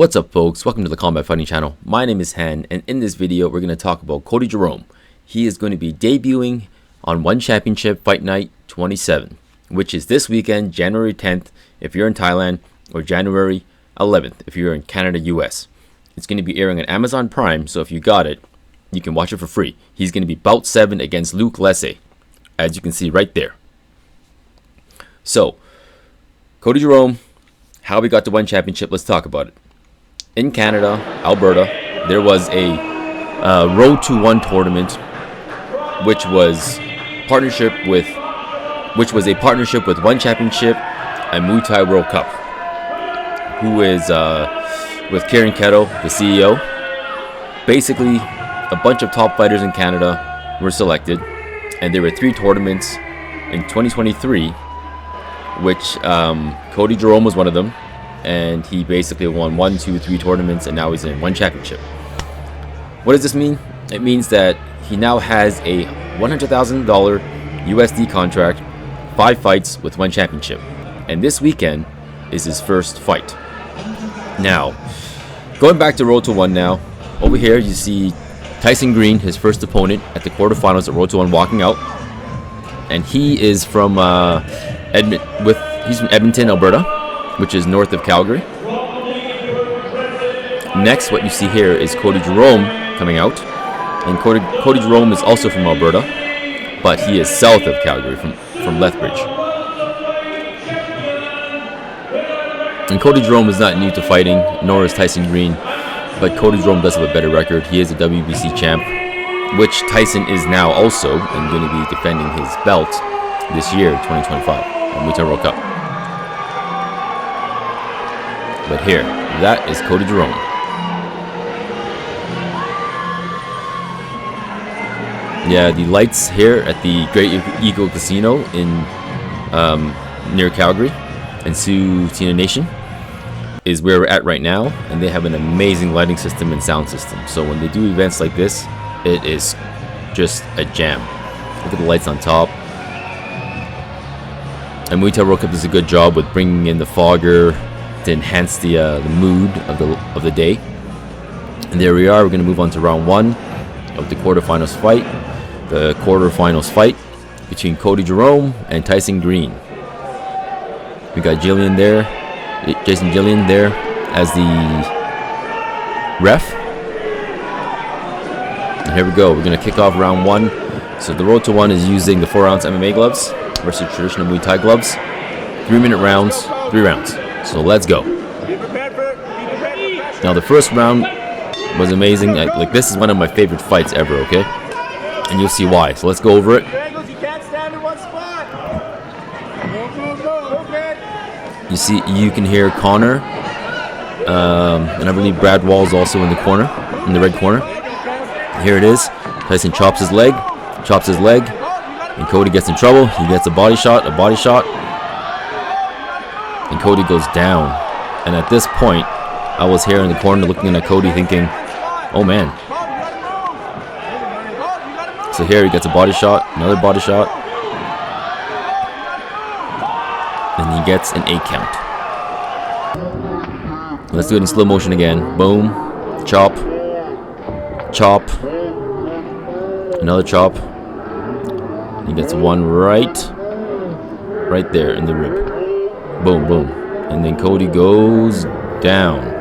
What's up, folks? Welcome to the Combat Fighting channel. My name is Han, and in this video we're going to talk about Cody Jerome. He is going to be debuting on One Championship Fight Night 27, which is this weekend, January 10th if you're in Thailand, or January 11th if you're in Canada, US. It's going to be airing on Amazon Prime, so if you got it, you can watch it for free. He's going to be bout 7 against Luke Lesse, as you can see right there. So, Cody Jerome, how we got to One Championship, let's talk about it. In Canada, Alberta, there was a Road to One tournament, which was a partnership with One Championship and Muay Thai World Cup, who is with Kechego, the CEO. Basically, a bunch of top fighters in Canada were selected, and there were 3 tournaments in 2023, which Cody Jerome was one of them. And he basically won 1, 2, 3 tournaments, and now he's in One Championship. What does this mean? It means that he now has a $100,000 USD contract, 5 fights with One Championship, and this weekend is his first fight. Now, going back to Road to One now, over here you see Tyson Green, his first opponent at the quarterfinals at Road to One, walking out, and he is from he's from Edmonton, Alberta, which is north of Calgary. Next, what you see here is Cody Jerome coming out, and Cody Jerome is also from Alberta, but he is south of Calgary, from Lethbridge. And Cody Jerome is not new to fighting, nor is Tyson Green, but Cody Jerome does have a better record. He is a WBC champ, which Tyson is now also, and going to be defending his belt this year, 2025, at Muay Thai World Cup. But here, that is Cody Jerome. Yeah, the lights here at the Great Eagle Casino in near Calgary and Sioux Nation is where we're at right now, and they have an amazing lighting system and sound system. So when they do events like this, it is just a jam. Look at the lights on top. And Muay Thai World Cup does a good job with bringing in the fogger to enhance the mood of the day. And there we are. We're going to move on to round 1 of the quarterfinals fight. The quarterfinals fight between Cody Jerome and Tyson Green. We got Jason Gillian there as the ref. And here we go. We're going to kick off round 1. So the Road to One is using the 4-ounce MMA gloves versus traditional Muay Thai gloves. 3-minute rounds, 3 rounds. So let's go. Now the first round was amazing. Like, this is one of my favorite fights ever, okay? And you'll see why. So let's go over it. You can hear Connor, and I believe Brad Wall's also in the corner, in the red corner. Here it is. Tyson chops his leg, and Cody gets in trouble. He gets a body shot, and Cody goes down. And at this point, I was here in the corner looking at Cody thinking, oh man. So here he gets a body shot, another body shot, and he gets an 8 count. Let's do it in slow motion again. Boom, chop, chop, another chop. He gets one right there in the rib. Boom, boom. And then Cody goes down.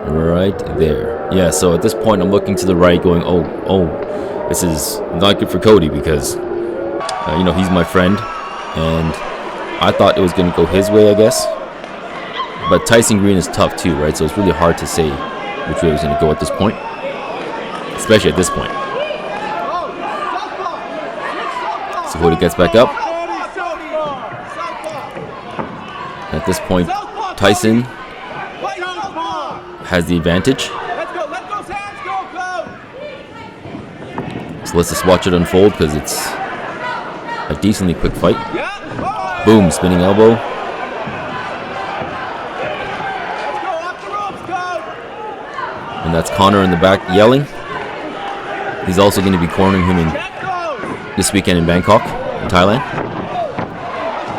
Right there. Yeah, so at this point I'm looking to the right going, oh, this is not good for Cody because, he's my friend. And I thought it was going to go his way, I guess. But Tyson Green is tough too, right? So it's really hard to say which way it was going to go at this point. Especially at this point. So Cody gets back up. At this point, Tyson has the advantage. So let's just watch it unfold because it's a decently quick fight. Boom, spinning elbow. And that's Connor in the back yelling. He's also going to be cornering him this weekend in Bangkok, in Thailand.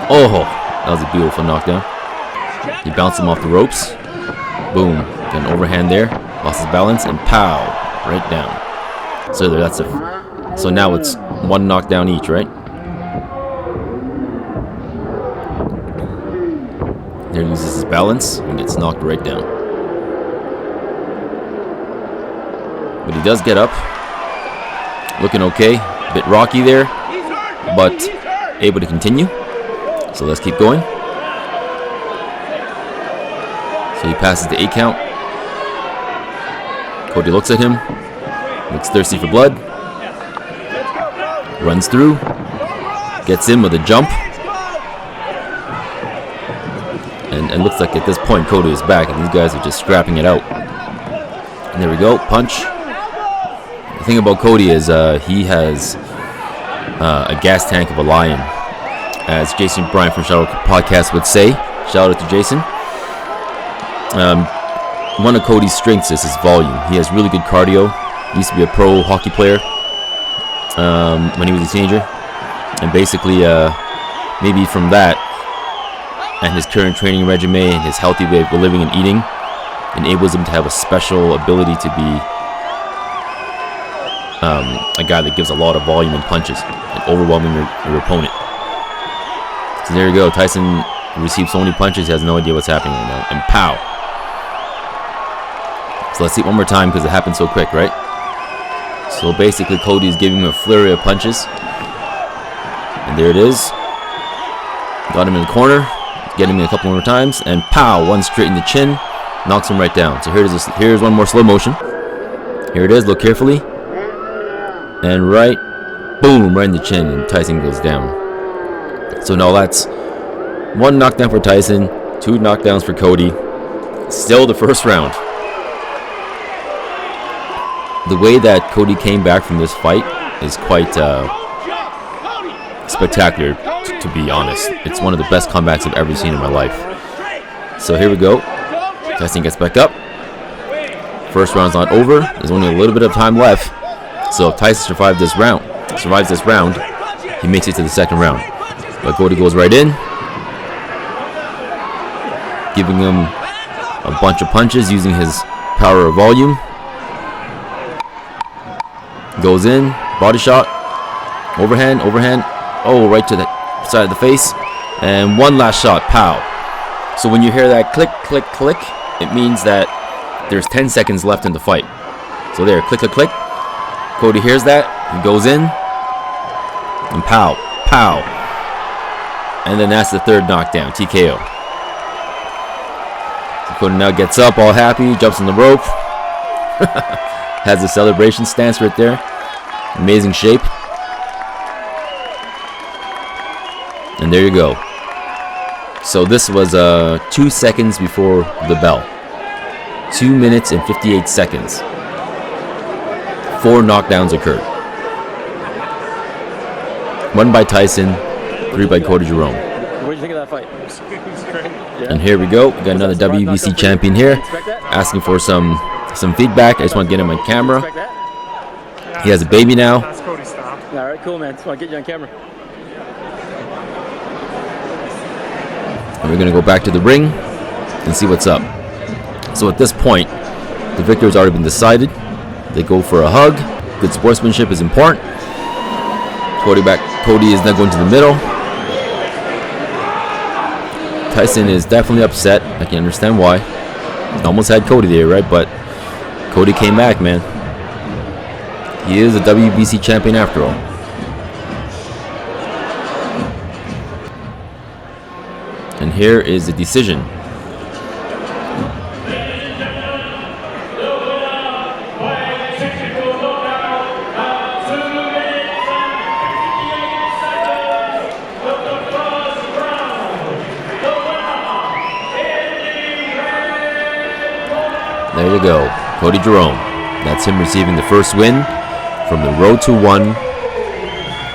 Oh, that was a beautiful knockdown. He bounced him off the ropes. Boom. Got an overhand there. Lost his balance and pow. Right down. So that's a. So now it's 1 knockdown each, right? There he loses his balance and gets knocked right down. But he does get up. Looking okay. A bit rocky there, but able to continue. So let's keep going. So he passes the 8 count. Cody looks at him. Looks thirsty for blood. Runs through. Gets in with a jump. And looks like at this point Cody is back and these guys are just scrapping it out. And there we go. Punch. The thing about Cody is he has a gas tank of a lion. As Jason Bryant from Shadow Podcast would say. Shout out to Jason. One of Cody's strengths is his volume. He has really good cardio. He used to be a pro hockey player when he was a teenager. And basically, maybe from that and his current training regimen and his healthy way of living and eating enables him to have a special ability to be a guy that gives a lot of volume and punches and overwhelming your opponent. So there you go. Tyson receives so many punches, he has no idea what's happening right now. And pow. So let's see it one more time because it happened so quick, right? So basically Cody is giving him a flurry of punches. And there it is. Got him in the corner. Getting him a couple more times. And pow, one straight in the chin. Knocks him right down. So here's one more slow motion. Here it is. Look carefully. And right. Boom, right in the chin. And Tyson goes down. So now that's 1 knockdown for Tyson. 2 knockdowns for Cody. Still the first round. The way that Cody came back from this fight is quite spectacular, to be honest. It's one of the best comebacks I've ever seen in my life. So here we go. Tyson gets back up. First round's not over. There's only a little bit of time left. So if Tyson survives this round, he makes it to the second round. But Cody goes right in, giving him a bunch of punches using his power of volume. Goes in, body shot, overhand, oh, right to the side of the face, and one last shot, pow. So when you hear that click, click, click, it means that there's 10 seconds left in the fight. So there, click, click, click. Cody hears that, he goes in, and pow, pow. And then that's the third knockdown, TKO. So Cody now gets up, all happy, jumps on the rope. Has a celebration stance right there. Amazing shape. And there you go. So this was 2 seconds before the bell. 2 minutes and 58 seconds. 4 knockdowns occurred. 1 by Tyson, 3 by Cody Jerome. What do you think of that fight? And here we go. We got another WBC champion here, asking for some feedback. I just want to get him on camera. He has a baby now. That's Cody stop. All right, cool, man. Just want to get you on camera. And we're going to go back to the ring and see what's up. So at this point, the victor has already been decided. They go for a hug. Good sportsmanship is important. Cody is now going to the middle. Tyson is definitely upset. I can understand why. Almost had Cody there, right? But Cody came back, man. He is a WBC champion after all. And here is the decision. There you go, Cody Jerome. That's him receiving the first win from the Road to 1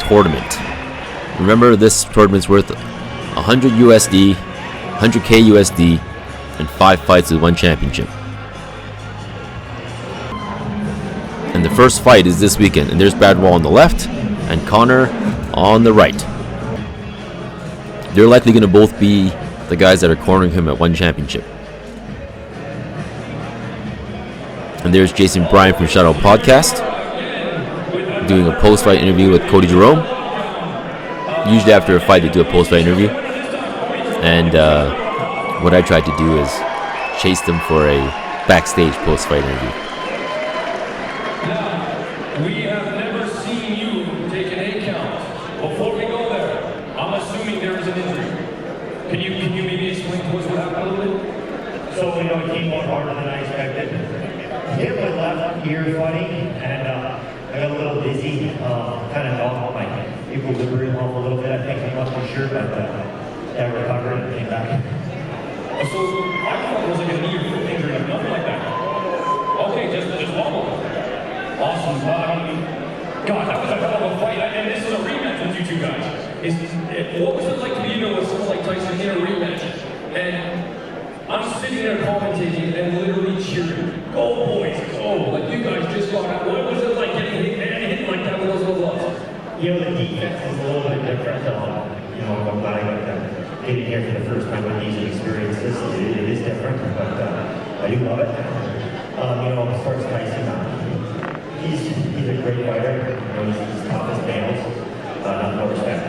tournament. Remember, this tournament's worth 100 USD, 100K USD, and 5 fights with 1 championship. And the first fight is this weekend. And there's Badwall on the left and Connor on the right. They're likely going to both be the guys that are cornering him at one championship. And there's Jason Bryan from Shadow Podcast doing a post-fight interview with Cody Jerome. Usually after a fight they do a post-fight interview. And what I tried to do is chase them for a backstage post-fight interview. We have never seen you take an 8 count. Before we go there, I'm assuming there is an injury. Can you maybe explain to us what happened a little bit? So, he came more harder than I expected. Hit my left ear funny, and I got a little dizzy, kind of knocked my equilibrium off a little bit. I think I'm not too sure, but I recovered and came back. So, I thought it was like a knee or foot injury, nothing like that. Okay, just normal. Awesome. God, that was a hell of a fight, and this is a rematch with you two guys. What was it like to be with someone like Tyson in a rematch? And I'm sitting there commentating and literally cheering. Go, boys, go. Like, you guys just got out. What was it like getting hit like that with those little gloves? The defense is a little bit different. I'm glad I got getting here for the first time with these experiences. It is different, but I do love it. As far as Tyson, he's a great fighter. He's tough as nails. Nothing to respect.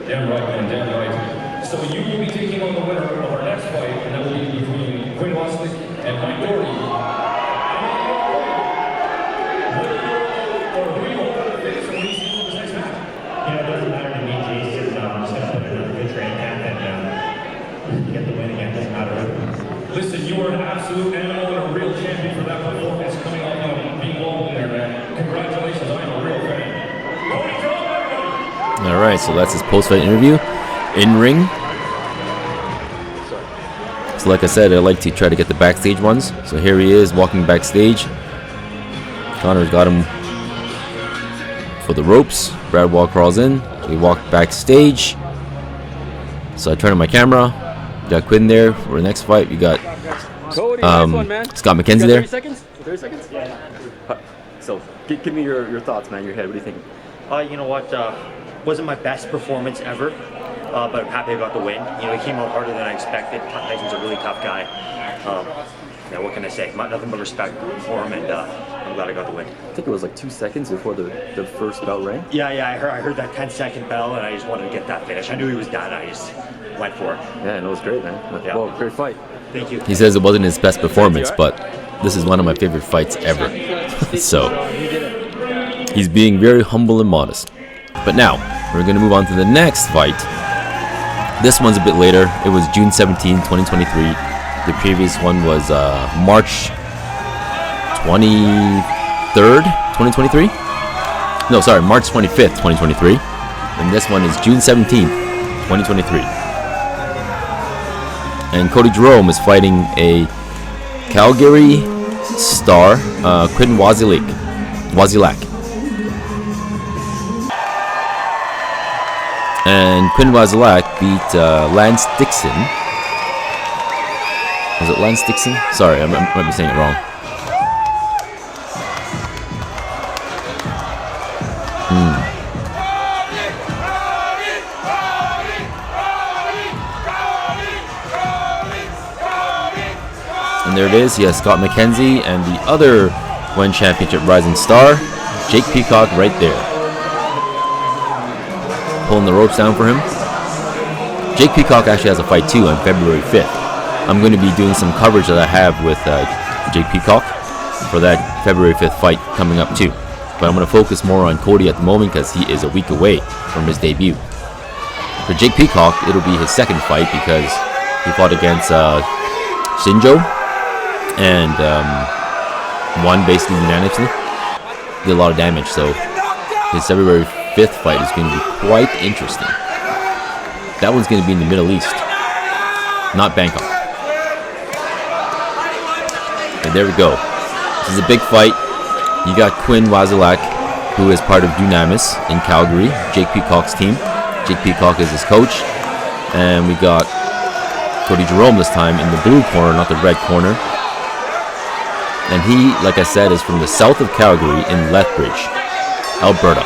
Damn right, man, damn right. So you will be taking on the winner of our next fight, and that will be between Quinn and Mike Doherty. It doesn't matter to me, Jason. I'm just going to put in a good training camp and get the win again. Doesn't matter. Listen, you are an absolute animal and a real champion for that performance coming up and being involved in there, man. Congratulations, I am a real fan. Cody Jerome Road. All right, so that's his post-fight interview. In ring. So like I said, I like to try to get the backstage ones. So here he is walking backstage. Connor's got him for the ropes. Brad Wall crawls in. So we walk backstage. So I turn on my camera. Got Quinn there for the next fight. We got Cody, nice one, man. Scott McKenzie You got there. 30 seconds? 30 seconds? Yeah. So, give me your thoughts, man, your head. What do you think? You know what? Wasn't my best performance ever, but I'm happy I got the win. He came out harder than I expected. Tyson's a really tough guy. What can I say? Nothing but respect for him, and I'm glad I got the win. I think it was like 2 seconds before the first bell rang. Yeah, I heard that 10-second bell, and I just wanted to get that finish. I knew he was done. I just went for it. Yeah, and it was great, man. Yeah. Well, great fight. Thank you. He says it wasn't his best performance, but this is one of my favorite fights ever. So he's being very humble and modest. But now we're going to move on to the next fight. This one's a bit later. It was June 17, 2023. The previous one was March 23rd, 2023. No, sorry, March 25th, 2023. And this one is June 17th, 2023. And Cody Jerome is fighting a Calgary star, Quinn Wasylak. And Quinn Wasylak beat Lance Dixon. Was it Lance Dixon? Sorry, I might be saying it wrong. And there it is. He has Scott McKenzie and the other one championship rising star, Jake Peacock, right there. Pulling the ropes down for him. Jake Peacock actually has a fight too on February 5th. I'm going to be doing some coverage that I have with Jake Peacock for that February 5th fight coming up too. But I'm going to focus more on Cody at the moment because he is a week away from his debut. For Jake Peacock, it'll be his second fight because he fought against Shinjo and won basically unanimously. Did a lot of damage, so his February 5th fight is going to be quite interesting. That one's going to be in the Middle East, not Bangkok. And there we go. This is a big fight. You got Quinn Wasylak, who is part of Dunamis in Calgary, Jake Peacock's team. Jake Peacock is his coach. And we got Cody Jerome this time in the blue corner, not the red corner. And he, like I said, is from the south of Calgary in Lethbridge, Alberta.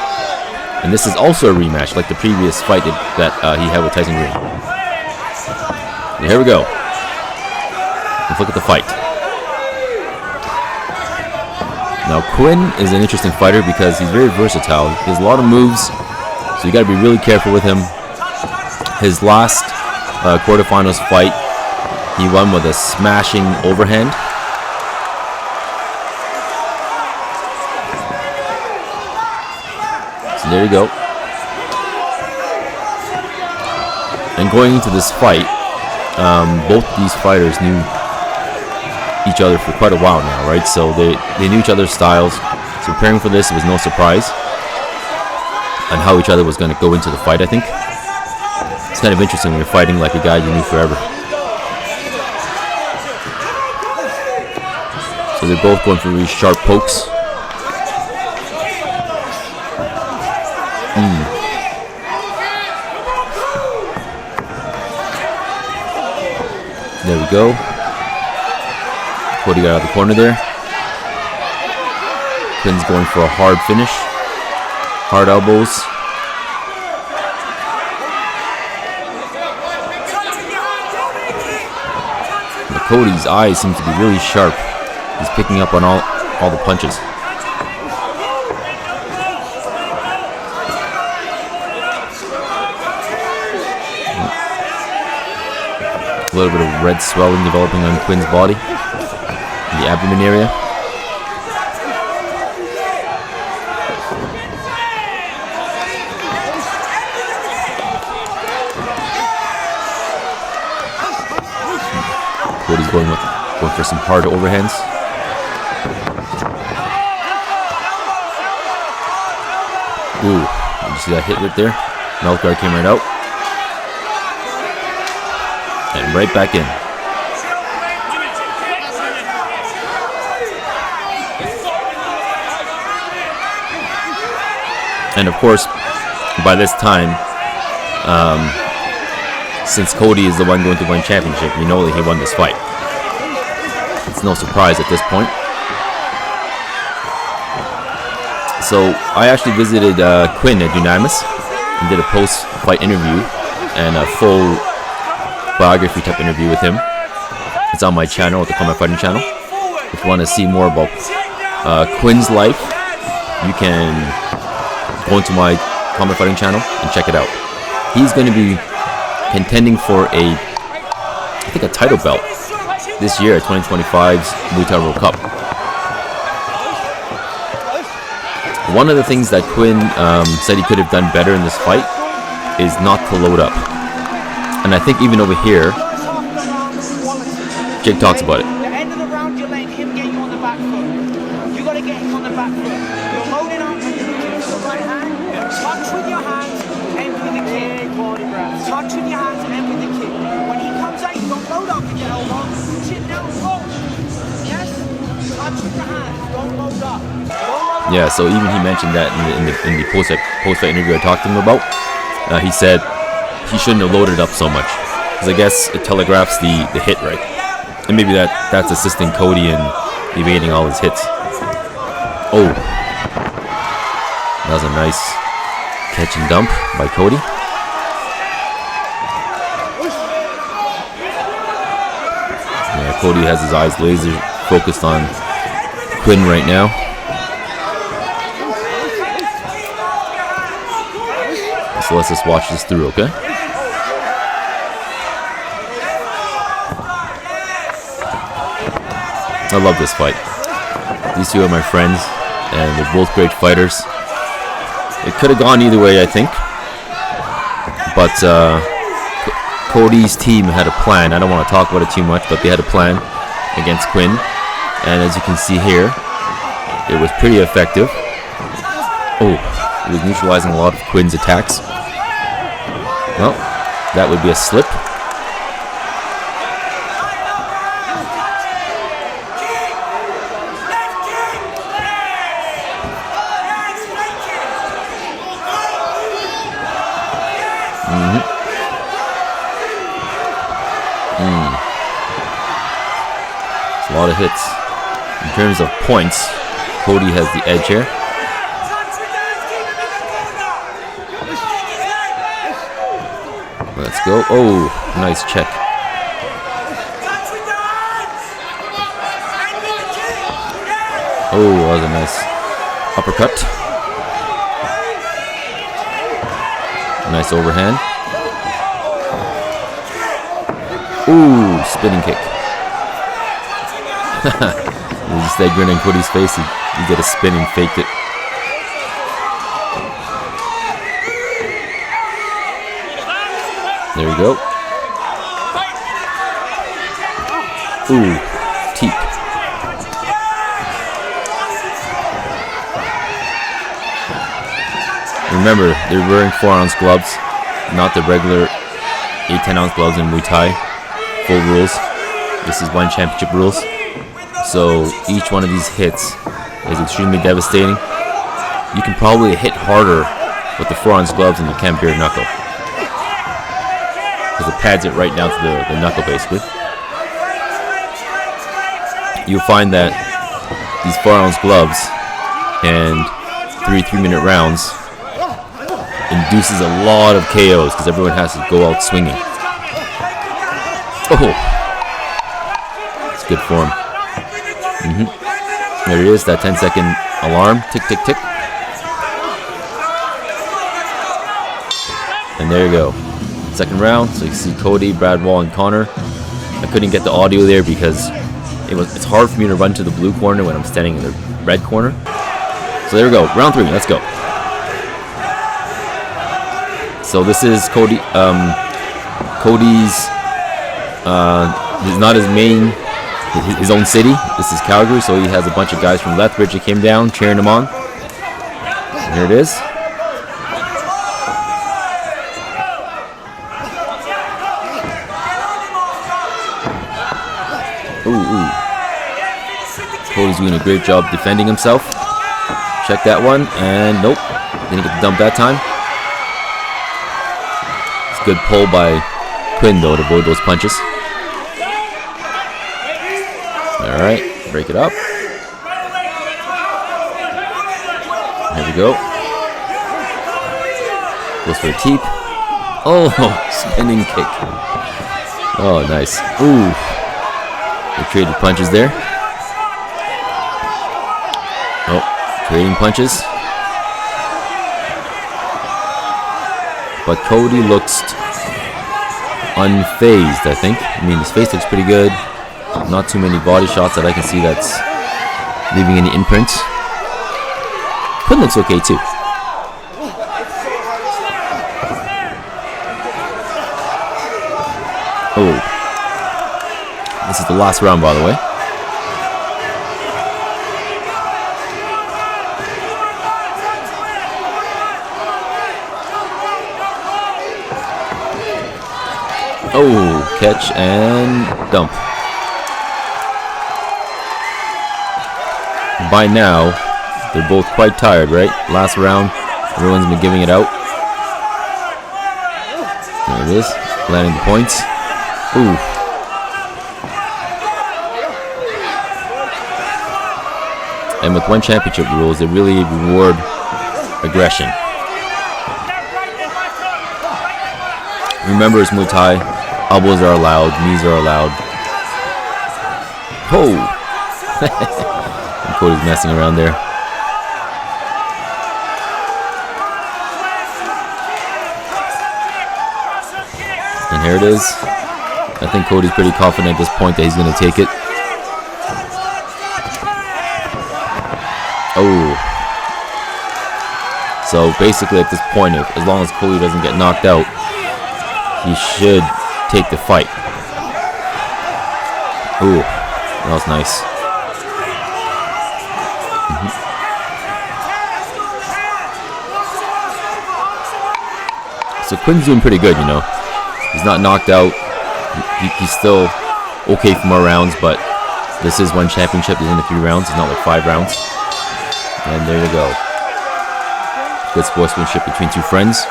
And this is also a rematch like the previous fight that he had with Tyson Green. And here we go. Let's look at the fight. Now Quinn is an interesting fighter because he's very versatile. He has a lot of moves, so you got to be really careful with him. His last quarterfinals fight, he won with a smashing overhand. So there you go. And going into this fight, both these fighters knew each other for quite a while now, right? So they knew each other's styles. So preparing for this, it was no surprise on how each other was going to go into the fight, I think. It's kind of interesting when you're fighting like a guy you knew forever. So they're both going for really sharp pokes. There we go. Cody got out of the corner there. Quinn's going for a hard finish. Hard elbows. And Cody's eyes seem to be really sharp. He's picking up on all the punches. A little bit of red swelling developing on Quinn's body, in the abdomen area. Cody's going for some hard overhands. Ooh, did you see that hit right there? Mouth guard came right out. And right back in. And of course, by this time, since Cody is the one going to win championship, you know that he won this fight. It's no surprise at this point. So I actually visited Quinn at Unanimous and did a post-fight interview and a full biography type interview with him. It's on my channel, at the Comment Fighting channel. If you want to see more about Quinn's life, you can go into my Comment Fighting channel and check it out. He's going to be contending for I think a title belt this year at 2025's Muay Thai World Cup. One of the things that Quinn said he could have done better in this fight is not to load up. And I think even over here, Jake talks about it. The end of the round, you're letting him get you on the back foot. You got to get him on the back foot. You're loading up and you're looking for the right hand. Touch with your hands, end with the kick. Touch with your hands, end with the kick. When he comes out, you don't load up with your elbow. Sit down, roll. Yes? Touch with your hands, don't load up. Yeah, so even he mentioned that in the post-fight interview I talked to him about. He said he shouldn't have loaded up so much, because I guess it telegraphs the hit right, and maybe that's assisting Cody in evading all his hits. Oh, that was a nice catch and dump by Cody. Yeah, Cody has his eyes laser focused on Quinn right now. So let's just watch this through, okay? I love this fight. These two are my friends, and they're both great fighters. It could have gone either way, I think. But Cody's team had a plan. I don't want to talk about it too much, but they had a plan against Quinn. And as you can see here, it was pretty effective. Oh, it was neutralizing a lot of Quinn's attacks. Well, that would be a slip. It's a lot of hits. In terms of points, Cody has the edge here. Let's go. Oh, nice check. Oh, that was a nice uppercut. Nice overhand. Ooh, spinning kick. You just that grin on Cody's face. He did a spin and faked it. There you go. Ooh, teep. Remember, they're wearing 4-ounce gloves, not the regular 8-10-ounce gloves in Muay Thai. Full rules. This is one championship rules. So each one of these hits is extremely devastating. You can probably hit harder with the 4-ounce gloves than you can bare knuckle, because it pads it right down to the knuckle basically. You'll find that these 4-ounce gloves and 3-minute rounds induces a lot of KOs because everyone has to go out swinging. Oh, it's good form. There it is, that 10-second alarm. Tick, tick, tick. And there you go. Second round. So you can see Cody, Brad Wall, and Connor. I couldn't get the audio there because it's hard for me to run to the blue corner when I'm standing in the red corner. So there we go. Round 3. Let's go. So this is Cody. Cody's. He's not his main, his own city. This is Calgary, so he has a bunch of guys from Lethbridge that came down cheering him on. And here it is. Ooh. Cody's doing a great job defending himself. Check that one, and nope, didn't get the dump that time. It's a good pull by Quinn though to avoid those punches. Alright, break it up. Here we go. Goes for a teep. Oh, spinning kick. Oh, nice. Ooh. They traded punches there. Oh, trading punches. But Cody looks unfazed, I think. I mean, his face looks pretty good. Not too many body shots that I can see that's leaving any imprints. Quinn looks okay too. Oh. This is the last round, by the way. Oh, catch and dump. By now, they're both quite tired, right? Last round, everyone's been giving it out. There it is, landing the points. Ooh. And with one championship rules, they really reward aggression. Remember, it's Muay Thai. Elbows are allowed, knees are allowed. Oh! And Cody's messing around there. And here it is. I think Cody's pretty confident at this point that he's going to take it. Oh. So basically at this point, as long as Cody doesn't get knocked out, he should take the fight. Ooh, that was nice. So Quinn's doing pretty good, you know. He's not knocked out. He's still okay for more rounds, but this is one championship. There's only 3 rounds. It's not like 5 rounds. And there you go. Good sportsmanship between 2 friends.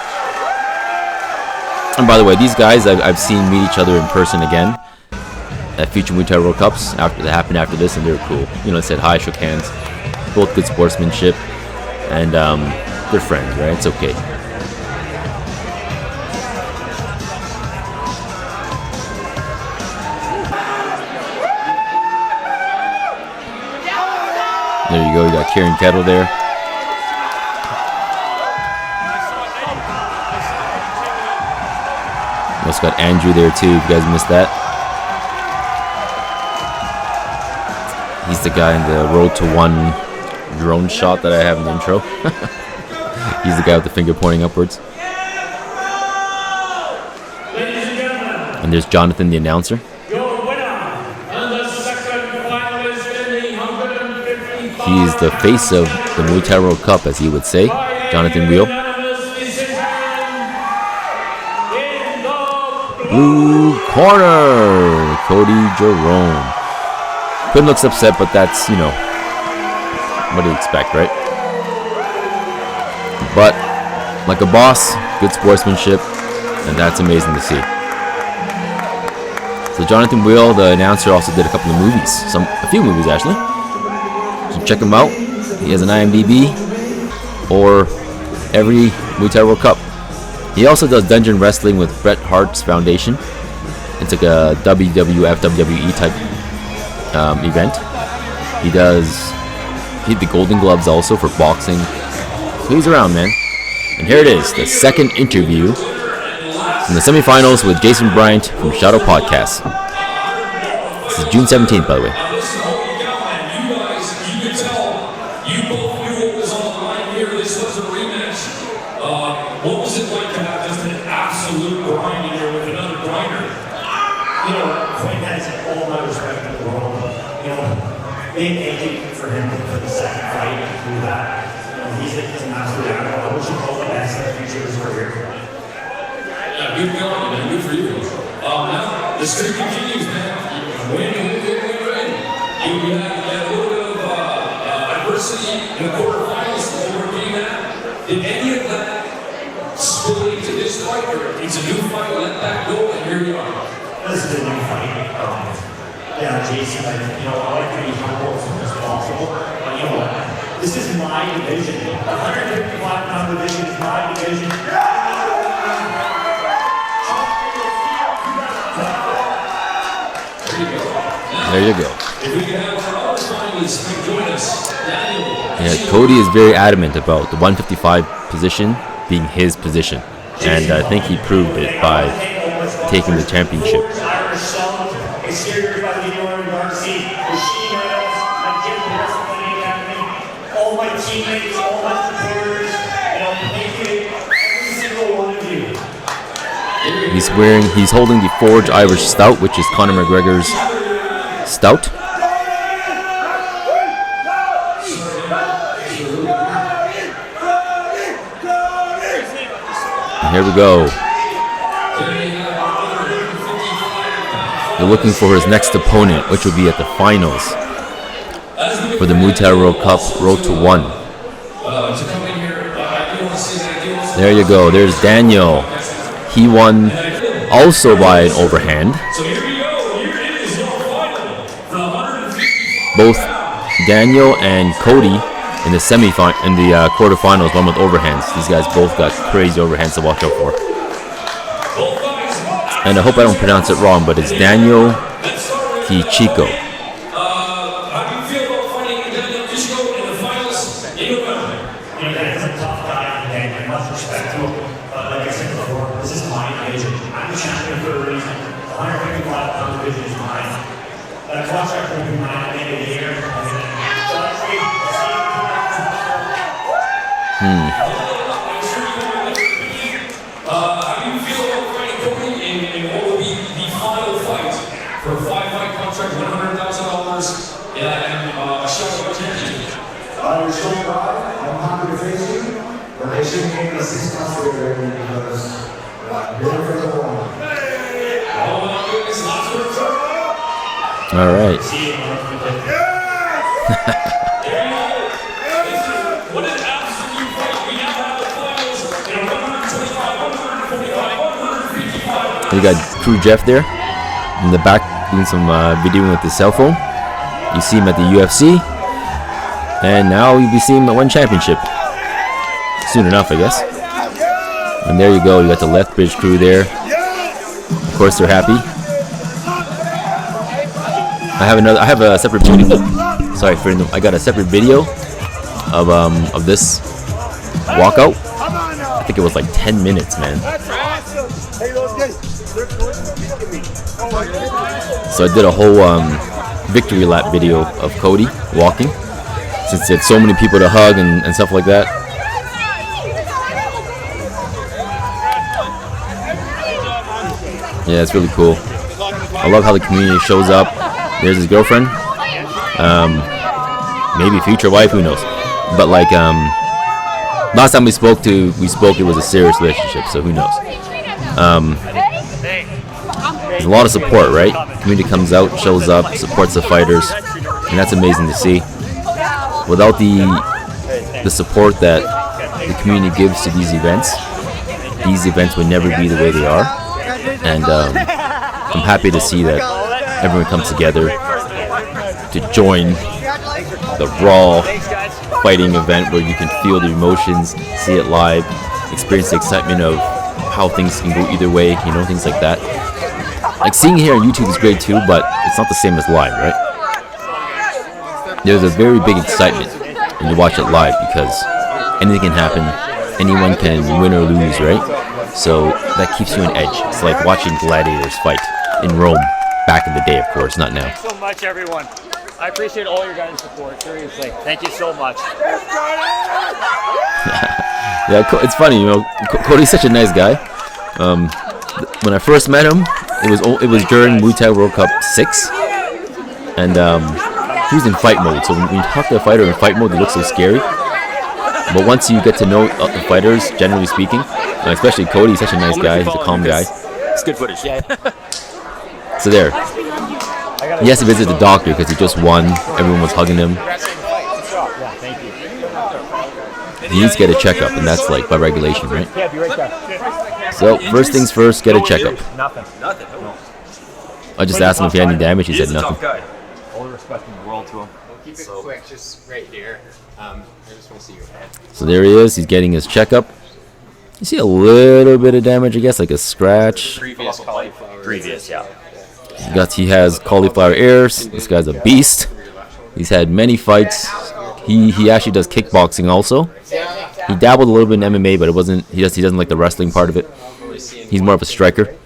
And by the way, these guys I've seen meet each other in person again at future Muay Thai World Cups that happened after this, and they were cool. You know, said hi, shook hands. Both good sportsmanship, and they're friends, right? It's okay. There you go. You got Kieran Kettle there. You also got Andrew there too, if you guys missed that. He's the guy in the Road to One drone shot that I have in the intro. He's the guy with the finger pointing upwards. And there's Jonathan, the announcer. He's the face of the Muay Thai World Cup, as he would say, Jonathan Wheel. Blue corner, Cody Jerome. Quinn looks upset, but that's, you know, what do you expect, right? But, like a boss, good sportsmanship, and that's amazing to see. So Jonathan Wheel, the announcer, also did a couple of movies, a few movies actually. So check him out. He has an IMDb or every Muay Thai World Cup. He also does dungeon wrestling with Bret Hart's Foundation. It's like a WWF, WWE type event. He had the Golden Gloves also for boxing. So he's around, man. And here it is, the second interview in the semifinals with Jason Bryant from Shadow Podcast. This is June 17th, by the way. What was it like to have just an absolute grind in here with another grinder? You know, Quinn has all my respect in the world. You know, being 18 for him to put the second fight and do that. You know, he's an absolute animal. I wish him all the best in the future of his career. Yeah, good going, man. Good for you. Now, the streak continues, man. Win. You had a little bit of adversity in the quarterfinals that you were getting at. Did any of that spill into this fight, or it's a new fight, let that go, and here you are? This is a new fight. Yeah, Jason, you know, I like to be humble as much as possible, but you know what? This is my division. The 155-pound division is my division. There you go. If we can have our other finalists join us, Daniel. Yeah, Cody is very adamant about the 155 position being his position, and I think he proved it by taking the championship. All my teammates, all my supporters, you know, thank you, every single one of you. He's holding the Forge Irish Stout, which is Conor McGregor's stout. And here we go. They're looking for his next opponent, which will be at the finals for the Muay Thai World Cup Road to One. There you go. There's Daniel. He won also by an overhand. Both Daniel and Cody in the quarterfinals won with overhands. These guys both got crazy overhands to watch out for. And I hope I don't pronounce it wrong, but it's Daniel Kechego. All right. You got Crew Jeff there in the back doing some videoing with his cell phone. You see him at the UFC, and now you'll be seeing him at one championship soon enough, I guess. And there you go. You got the Lethbridge crew there. Of course, they're happy. I have a separate video. sorry, I got a separate video of this walkout. I think it was like 10 minutes, man. So I did a whole victory lap video of Cody walking, since he had so many people to hug and stuff like that. Yeah, it's really cool. I love how the community shows up. There's his girlfriend, maybe future wife, who knows? But like last time we spoke, it was a serious relationship, so who knows? There's a lot of support, right? The community comes out, shows up, supports the fighters, and that's amazing to see. Without the support that the community gives to these events would never be the way they are. And I'm happy to see that everyone comes together to join the raw fighting event where you can feel the emotions, see it live, experience the excitement of how things can go either way, you know, things like that. Like seeing it here on YouTube is great too, but it's not the same as live, right? There's a very big excitement when you watch it live because anything can happen, anyone can win or lose, right? So that keeps you on edge. It's like watching gladiators fight in Rome back in the day, of course, not now. Thanks so much, everyone. I appreciate all your guys' support, seriously. Thank you so much. Yeah, it's funny, you know, Cody's such a nice guy. When I first met him, it was during Muay Thai World Cup 6, and he was in fight mode. So when you talk to a fighter in fight mode, they look so scary. But once you get to know the fighters, generally speaking, especially Cody, he's such a nice guy. He's a calm guy. It's good footage. Yeah. So there, he has to visit the doctor because he just won. Everyone was hugging him. He needs to get a checkup, and that's like by regulation, right? Yeah, be right back. So first things first, get a checkup. Nothing. I just asked him if he had any damage. He said nothing. All the respect in the world to him. Keep it quick, just right here. I just want to see your head. So there he is. He's getting his checkup. You see a little bit of damage, I guess, like a scratch. Previous cauliflower. Previous, yeah. He has cauliflower ears. This guy's a beast. He's had many fights. He actually does kickboxing also. He dabbled a little bit in MMA, but he doesn't like the wrestling part of it. He's more of a striker.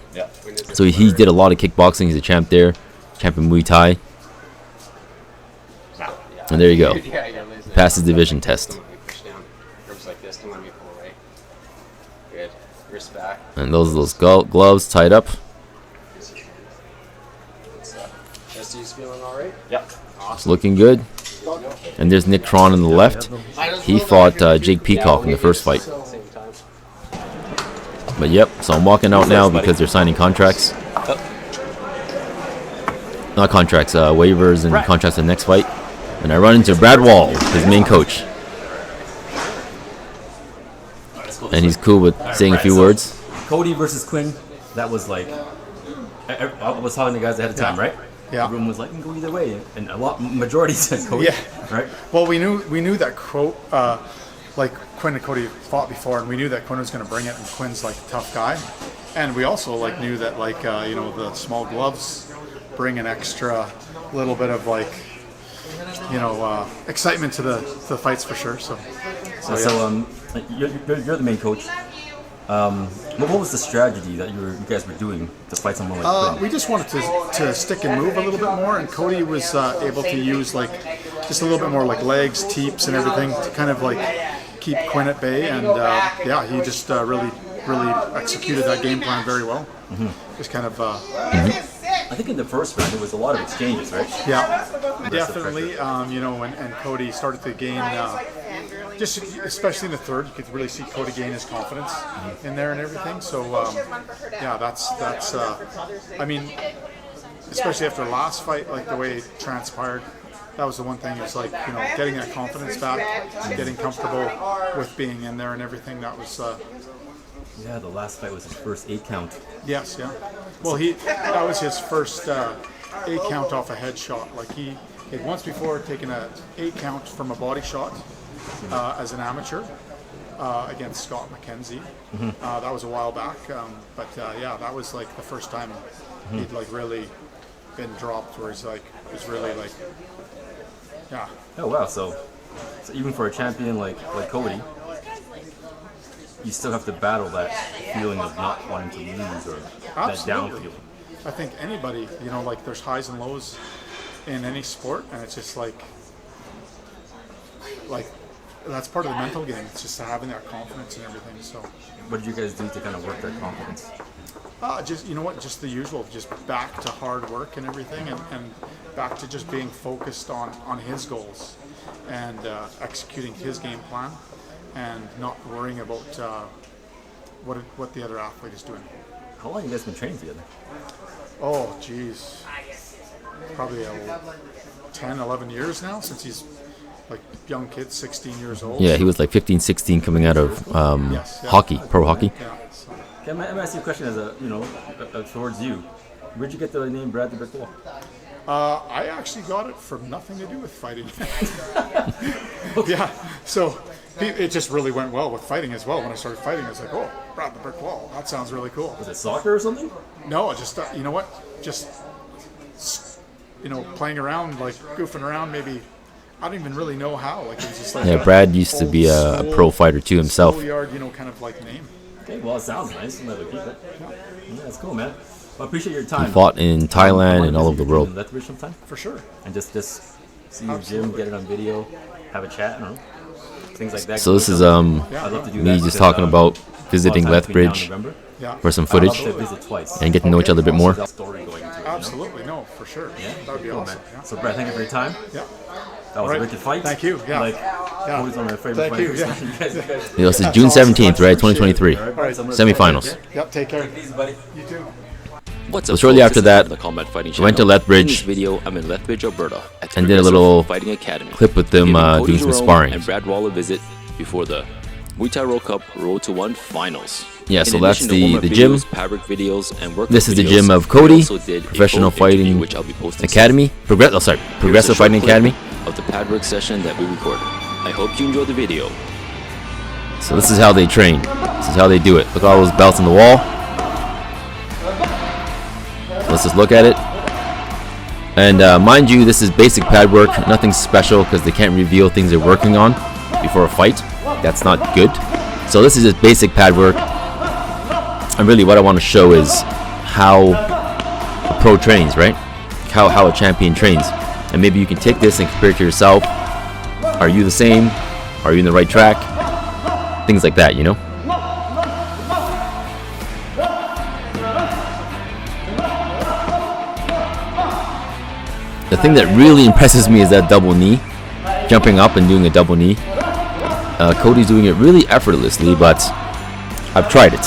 So he did a lot of kickboxing. He's a champ there, champ in Muay Thai. And there you go. Passed his division test. And those gloves tied up. Jesse's feeling all right? Yep. It's looking good. And there's Nick Tron on the left. He fought Jake Peacock in the first fight. But yep, so I'm walking out now because they're signing contracts. Not contracts, waivers and contracts for the next fight. And I run into Brad Wall, his main coach. And he's cool with saying a few words. Cody versus Quinn, that was like, I was telling the guys ahead of time, right? Yeah. Everyone was like, you can go either way, and majority said Cody. Yeah. Right. Well, we knew that like Quinn and Cody fought before, and we knew that Quinn was going to bring it, and Quinn's like a tough guy, and we also like knew that like the small gloves bring an extra little bit of like excitement to the fights for sure. So you're the main coach. What was the strategy that you guys were doing to fight someone like Quinn? We just wanted to stick and move a little bit more, and Cody was able to use like just a little bit more like legs, teeps, and everything to kind of like keep Quinn at bay. And he just really executed that game plan very well. Just kind of. I think in the first round there was a lot of exchanges, right? Yeah, definitely. And Cody started to gain. Just especially in the third, you could really see Cody gain his confidence in there and everything. So that's. I mean, especially after the last fight, like the way it transpired, that was the one thing. Is like getting that confidence back, getting comfortable with being in there and everything. That was. Yeah, the last fight was his first 8 count. Yes, yeah. Well, that was his first 8 count off a headshot. Like he had once before taken a 8 count from a body shot. As an amateur against Scott McKenzie. That was a while back, but that was like the first time he'd like really been dropped, where he's like was really like Yeah. Oh wow, so even for a champion like Cody, you still have to battle that feeling of not wanting to lose or that down Absolutely. feeling. I think anybody, you know, like there's highs and lows in any sport, and it's just like that's part of the mental game. It's just having that confidence and everything. So, What did you guys do to kind of work that confidence? just, you know what, just the usual, just back to hard work and everything, and back to just being focused on his goals and executing his game plan, and not worrying about what the other athlete is doing. How long have you guys been training together? Oh, geez, probably 10, 11 years now, since he's like young kid, 16 years old. Yeah, he was like 15, 16 coming out of hockey, pro hockey. Yeah, so. Okay, I'm gonna ask you a question as towards you. Where'd you get the name Brad the Brick Wall? I actually got it from nothing to do with fighting. Yeah, so it just really went well with fighting as well. When I started fighting, I was like, oh, Brad the Brick Wall, that sounds really cool. Was it soccer or something? No, just, you know what, just, you know, playing around, like goofing around, maybe. I don't even really know how. Like, it was just like Yeah, Brad used to be a pro fighter too himself. schoolyard, you know, kind of like name. Okay, well, it sounds nice. I'm gonna keep it. Yeah, that's cool, man. Well, I appreciate your time. He fought in Thailand and all over the world. Lethbridge sometime, For sure. and just see your gym, get it on video, have a chat. I don't know, things like that. So this is I'd love to do me that just because, talking about visiting a lot of time between now and Lethbridge November. Yeah. for some I'd footage love to visit twice and get to know each other a bit more. Story going into it, you know? Absolutely, no, for sure. Yeah, That would be cool, awesome. man. Yeah. So, Brad, thank you for your time. Yeah. That was Right. a wicked fight. Thank you, yeah. Like, Yeah. always one of my favorite Thank you, fighters. yeah. You guys- You know, this is June 17th, right? 2023. All right, Brad, so I'm gonna Semifinals. start, okay? Yep, take care. Take it easy, buddy. You too. What's So up, shortly folks? after This is that, the Combat Fighting I went to Channel. Lethbridge In this video, I'm in Lethbridge, Alberta, at the and did a Progressive little Fighting Academy. clip with them Giving Cody doing some Jerome sparring. and Brad Wall a visit before the Muay Thai World Cup Road to 1 finals. Yeah, In so that's addition to warm-up the gym. videos, fabric videos, and workout This is the videos, gym of we Cody, also did a Professional full interview, Fighting which I'll be posting Academy. soon. Here's a Progressive short Fighting clip Academy. of the pad work session that we recorded. I hope you enjoyed the video. So this is how they train. This is how they do it. Look at all those belts on the wall. Let's just look at it. And mind you, this is basic pad work, nothing special because they can't reveal things they're working on before a fight. That's not good. So this is just basic pad work. And really what I want to show is how a pro trains, right? How a champion trains. And maybe you can take this and compare it to yourself. Are you the same? Are you in the right track? Things like that, you know? The thing that really impresses me is that double knee. Jumping up and doing a double knee. Cody's doing it really effortlessly, but I've tried it.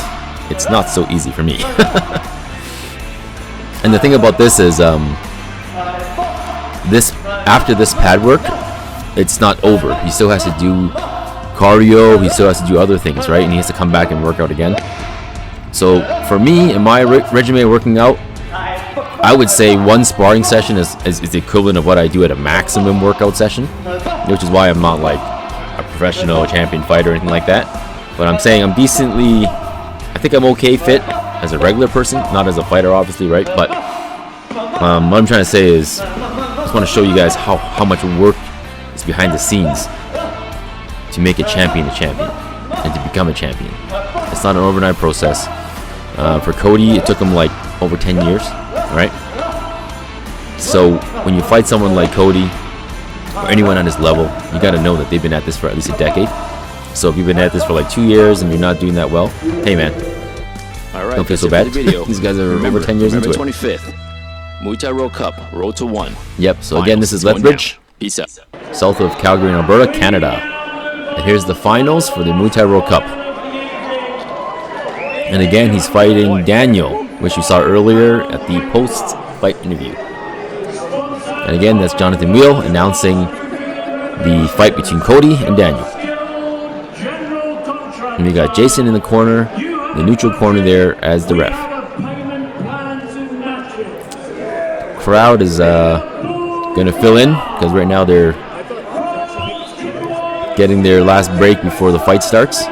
It's not so easy for me. And the thing about this is, after this pad work, it's not over. He still has to do cardio. He still has to do other things, right? And he has to come back and work out again. So for me, in my regimen of working out, I would say one sparring session is the equivalent of what I do at a maximum workout session, which is why I'm not like a professional champion fighter or anything like that. But I'm saying I'm decently, I think I'm okay fit as a regular person, not as a fighter obviously, right? But what I'm trying to say is, I just want to show you guys how much work is behind the scenes to make a champion and to become a champion. It's not an overnight process. For Cody, it took him like over 10 years, right? So when you fight someone like Cody or anyone on his level, you got to know that they've been at this for at least a decade. So if you've been at this for like 2 years and you're not doing that well, hey man, All right, don't feel that's so it for bad. the video. These guys are Remember, over 10 years into November it. 25th, Muay Thai World Cup Road to 1. Yep, so again, this is Finals. Lethbridge, Peace out. south of Calgary and Alberta, Canada. And here's the finals for the Muay Thai World Cup. And again, he's fighting Daniel, which you saw earlier at the post-fight interview. And again, that's Jonathan Wheel announcing the fight between Cody and Daniel. And we got Jason in the corner, the neutral corner there as the ref. Crowd is gonna fill in because right now they're getting their last break before the fight starts.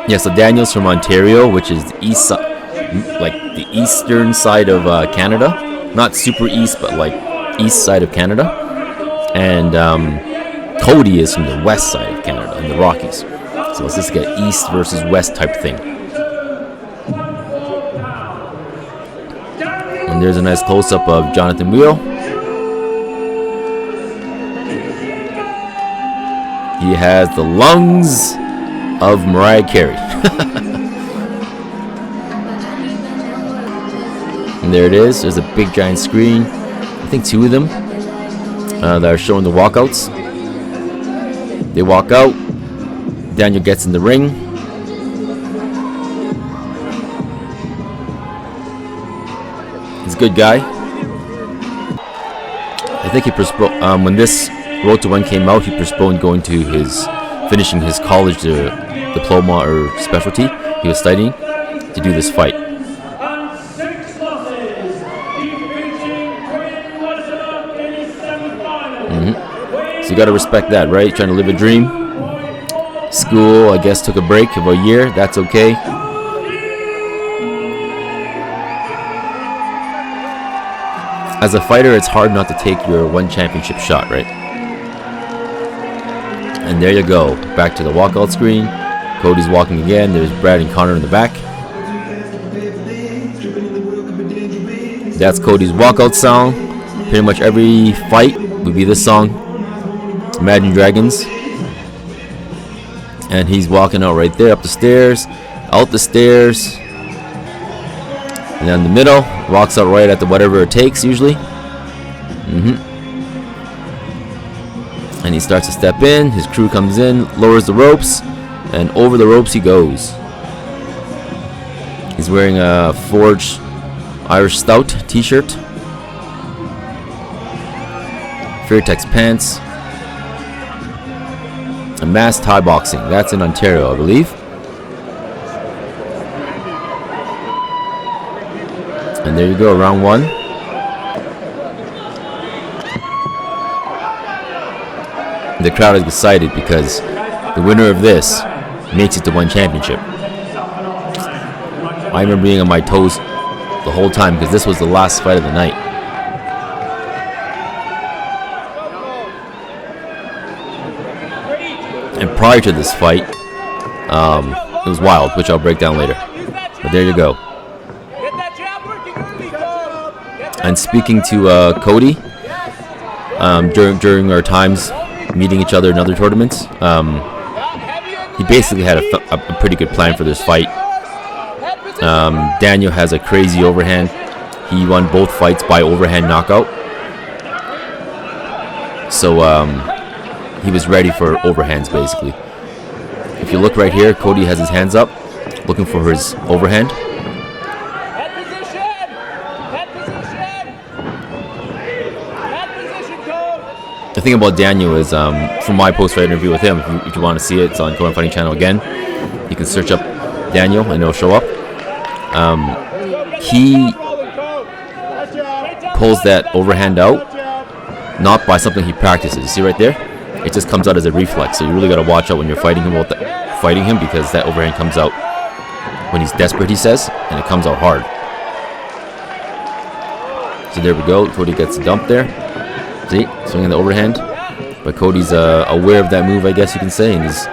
Yeah, so Daniel's from Ontario, which is the east side, like the eastern side of Canada. Not super east, but like east side of Canada. And Cody is from the west side of Canada, in the Rockies. So let's just get east versus west type thing. And there's a nice close-up of Jonathan Wheel. He has the lungs of Mariah Carey. And there it is. There's a big giant screen. I think 2 of them that are showing the walkouts. They walk out. Daniel gets in the ring. He's a good guy. I think he when this Road to One came out, he postponed going to finishing his college diploma or specialty he was studying to do this fight. So you gotta respect that, right? Trying to live a dream. School, I guess, took a break of a year. That's okay. As a fighter, it's hard not to take your one championship shot, right? And there you go. Back to the walkout screen. Cody's walking again. There's Brad and Connor in the back. That's Cody's walkout song. Pretty much every fight would be this song. Imagine Dragons. And he's walking out right there, up the stairs, out the stairs. And then in the middle, walks out right at the whatever it takes usually. And he starts to step in. His crew comes in, lowers the ropes, and over the ropes he goes. He's wearing a Forged Irish Stout t-shirt, Fairtex pants, and mass Thai boxing. That's in Ontario, I believe. And there you go, round 1. The crowd is excited because the winner of this makes it to one championship. I remember being on my toes the whole time because this was the last fight of the night. And prior to this fight, it was wild, which I'll break down later. But there you go. And speaking to Cody, during our times meeting each other in other tournaments, he basically had a pretty good plan for this fight. Daniel has a crazy overhand. He won both fights by overhand knockout. So he was ready for overhands basically. If you look right here, Cody has his hands up, looking for his overhand. The thing about Daniel is, from my post-fight interview with him, if you want to see it, it's on Cohen Fighting Channel again. You can search up Daniel and it'll show up. He pulls that overhand out, not by something he practices. See right there? It just comes out as a reflex. So you really got to watch out when you're fighting him because that overhand comes out when he's desperate, he says, and it comes out hard. So there we go. Cody gets a dump there. See, swinging the overhand. But Cody's aware of that move, I guess you can say, and he's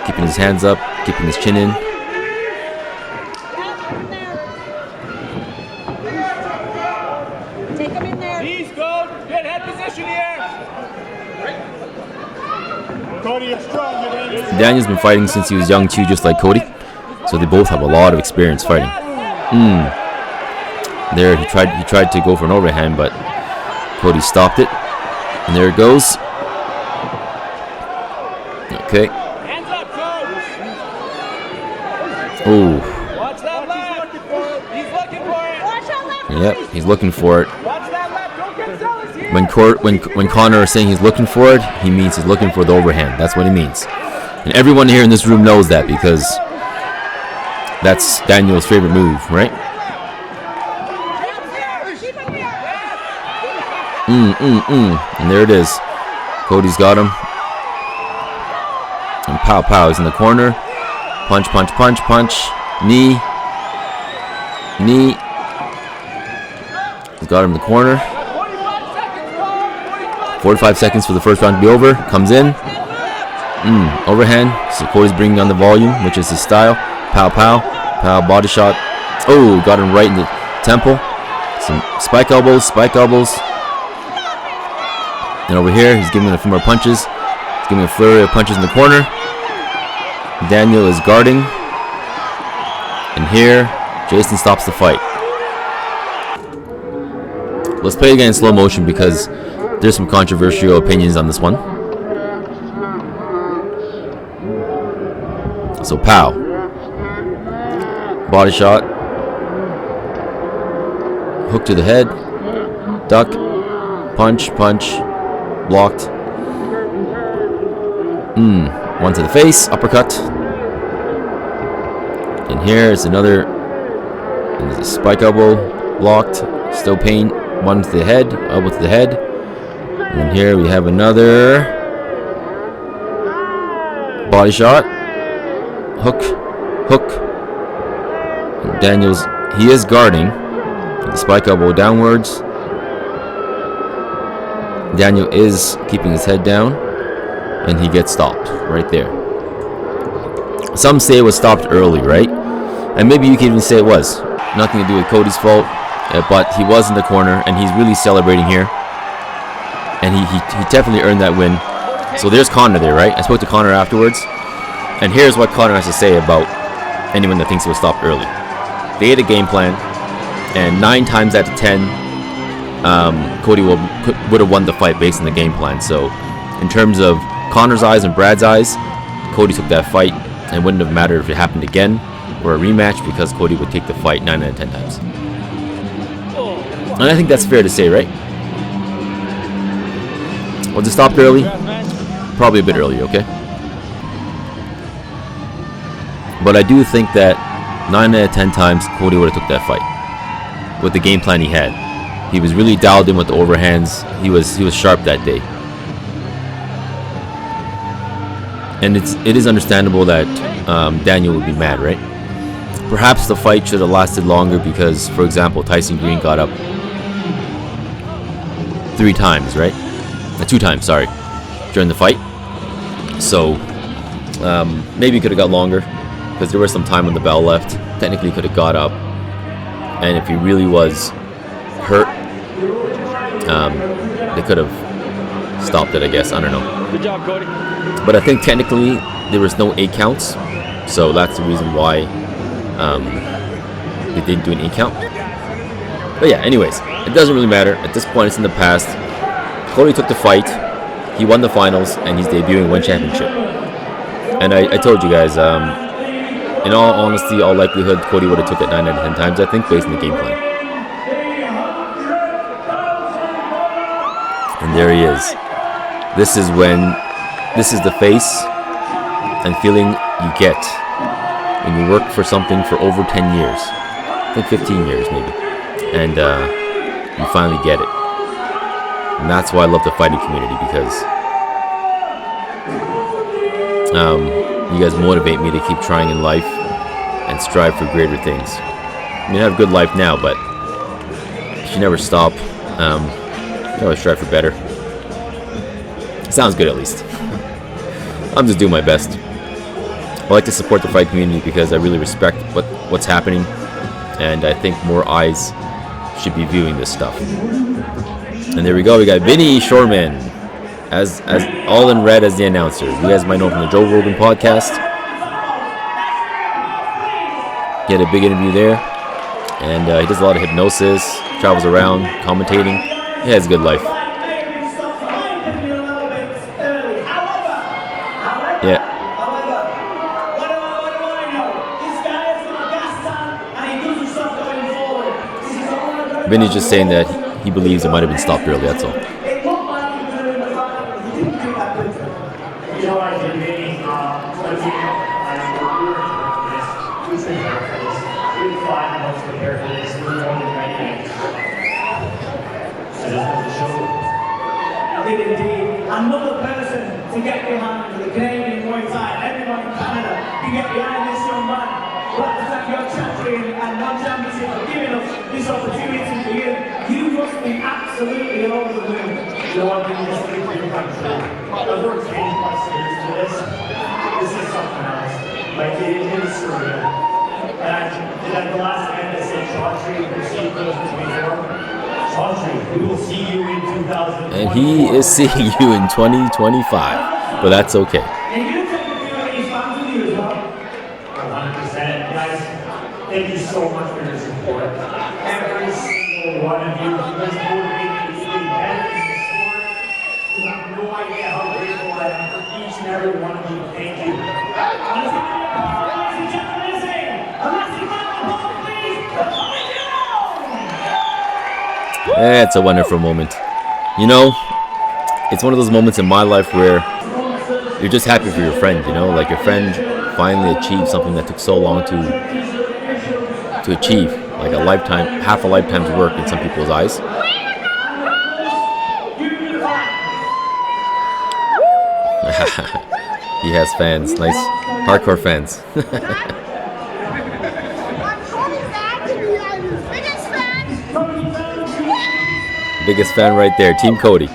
keeping his hands up, keeping his chin in. Take him in there. Please go. Get head position here. Cody, you're strong. Daniel's been fighting since he was young too, just like Cody. So they both have a lot of experience fighting. There, he tried to go for an overhand, but Cody stopped it. And there it goes. Okay. Hands up, Coach. Ooh. Watch that left. He's looking for it. Watch that left. Yep, he's looking for it. Watch that left. Don't get zealous here. When Connor is saying he's looking for it, he means he's looking for the overhand. That's what he means. And everyone here in this room knows that because that's Daniel's favorite move, right? And there it is. Cody's got him. And pow pow is in the corner. Punch, punch, punch, punch. Knee. Knee. He's got him in the corner. 45 seconds for the first round to be over. Comes in. Overhand. So Cody's bringing down the volume, which is his style. Pow, pow. Pow, body shot. Oh, got him right in the temple. Some spike elbows, spike elbows. And over here, he's giving a few more punches. He's giving a flurry of punches in the corner. Daniel is guarding. And here, Jason stops the fight. Let's play it again in slow motion because there's some controversial opinions on this one. So, pow. Body shot. Hook to the head. Duck. Punch, punch. Blocked. One to the face. Uppercut. And here is another. And there's a spike elbow. Blocked. Still pain. One to the head. Elbow to the head. And here we have another body shot. Hook. Hook. And Daniel's. He is guarding. The spike elbow downwards. Daniel is keeping his head down. And he gets stopped right there. Some say it was stopped early, right? And maybe you can even say it was. Nothing to do with Cody's fault. But he was in the corner. And he's really celebrating here. And he definitely earned that win. So there's Connor there, right? I spoke to Connor afterwards. And here's what Connor has to say about anyone that thinks it was stopped early. They had a game plan. And 9 times out of 10, Cody would have won the fight based on the game plan. So in terms of Connor's eyes and Brad's eyes, Cody took that fight. And wouldn't have mattered if it happened again or a rematch because Cody would take the fight 9 out of 10 times. And I think that's fair to say, right? Was it stopped early? Probably a bit early, okay? But I do think that 9 out of 10 times Cody would have took that fight with the game plan he had. He was really dialed in with the overhands. He was sharp that day. And it is understandable that Daniel would be mad, right? Perhaps the fight should have lasted longer because, for example, Tyson Green got up 3 times, right? 2 times, sorry, during the fight. So maybe it could have got longer because there was some time on the bell left. Technically could have got up. And if he really was hurt, they could have stopped it, I guess. I don't know. Good job, Cody. But I think technically there was no 8 counts. So that's the reason why they didn't do an 8 count. But yeah, anyways, it doesn't really matter. At this point, it's in the past. Cody took the fight. He won the finals, and he's debuting one championship. And I told you guys, in all honesty, all likelihood, Cody would have took it 9 out of 10 times, I think, based on the game plan. And there he is. This is the face and feeling you get when you work for something for over 10 years. I think 15 years, maybe. And you finally get it. And that's why I love the fighting community, because you guys motivate me to keep trying in life and strive for greater things. I mean, I have a good life now, but you should never stop. You always strive for better. Sounds good, at least. I'm just doing my best. I like to support the fight community because I really respect what's happening, and I think more eyes should be viewing this stuff. And there we go. We got Vinny Shoreman as all in red as the announcer. You guys might know him from the Joe Rogan podcast. He had a big interview there, and he does a lot of hypnosis, travels around, commentating. He has a good life. Yeah. Vinny's just saying that he believes it might have been stopped early, that's all. Another person to get behind the Canadian Muay Thai. Everyone in Canada, you get behind this man. But to thank your champion and non-championship for giving us this opportunity for you. You must be absolutely over the moon. You know, I've been just thinking for your country. I've worked 80+ years for this. This is something else. Like, it is surreal. And the last event I said, Chaudhry, we've seen those before. Chaudhry, we will see you in 2020. And he is seeing you in 2025. But that's okay. And you take the few of these fans with you as well. 100%. Guys, thank you so much for your support. Every single one of you has motivated me to be better in the sport. You have no idea how grateful I am for each and every one of you. Thank you. It's a wonderful moment. You know, it's one of those moments in my life where you're just happy for your friend, you know, like your friend finally achieved something that took so long to achieve, like a lifetime, half a lifetime's work in some people's eyes. He has fans, nice hardcore fans. Biggest fan right there, Team Cody.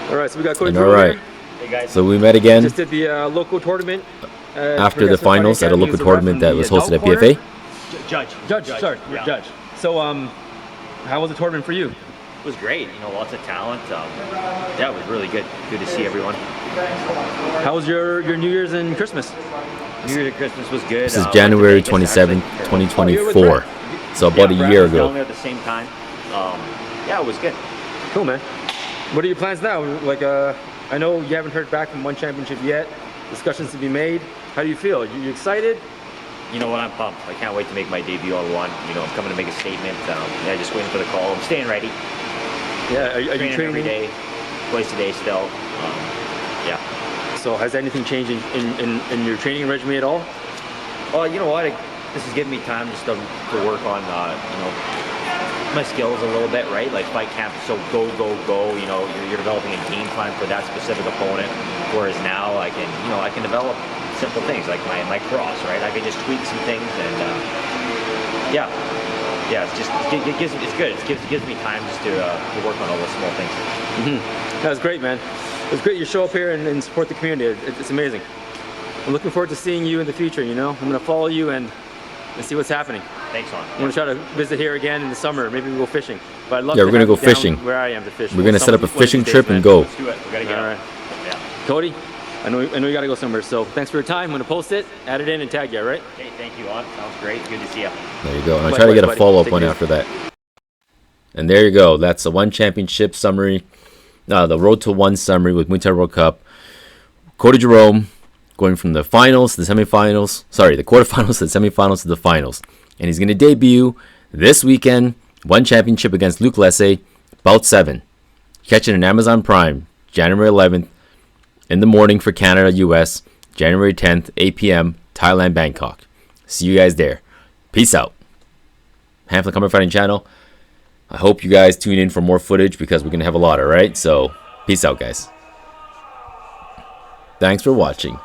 Alright, so we got Cody And alright, so we met again Just did the local tournament. after the finals at a local tournament that was hosted at PFA. Judge, sorry, Yeah. judge. So, how was the tournament for you? It was great. You know, lots of talent. Yeah, it was really good. Good to see everyone. How was your New Year's and Christmas? New Year's and Christmas was good. This is January 27th, 2024. So about a year ago. At the same time. Yeah, it was good. Cool, man. What are your plans now? Like, I know you haven't heard back from one championship yet. Discussions to be made. How do you feel? You excited? You know what? I'm pumped. I can't wait to make my debut on one. You know, I'm coming to make a statement. Yeah, just waiting for the call. I'm staying ready. Yeah, are you training every day? Twice a day still. Yeah. So has anything changed in your training regimen at all? Well, you know what? This is giving me time just to work on, you know, my skills a little bit, right? Like fight camp is so go, go, go. You know, you're developing a game plan for that specific opponent. Whereas now I can, you know, I can develop simple things like my cross, right? I can just tweak some things and yeah, it's just it's good. It gives me time just to work on all those small things. That was great, man. It was great you show up here and support the community. It's amazing. I'm looking forward to seeing you in the future. You know, I'm gonna follow you and see what's happening. Thanks, Juan. I'm gonna try to visit here again in the summer. Maybe we'll go fishing. But I'd love Yeah, to we're gonna have go you down fishing. where I am to fish. We're gonna set up a fishing trip and go. Let's do it. We gotta get All right. Yeah. Cody, I know you gotta go somewhere. So thanks for your time. I'm gonna post it, add it in, and tag you. All right? Okay, thank you, Juan. Sounds great. Good to see you. There you go. And I'll try to get a Buddy. follow-up Take one care. after that. And there you go. That's the one championship summary. The Road to One summary with Muay Thai World Cup. Cody Jerome going from the finals to the semifinals. Sorry, the quarterfinals to the semifinals to the finals. And he's going to debut this weekend. One championship against Luke Lessay. Bout 7. Catching an Amazon Prime. January 11th. In the morning for Canada, US. January 10th, 8 p.m. Thailand, Bangkok. See you guys there. Peace out. Hamlet Combat Fighting Channel. I hope you guys tune in for more footage because we're going to have a lot, alright? So, peace out, guys. Thanks for watching.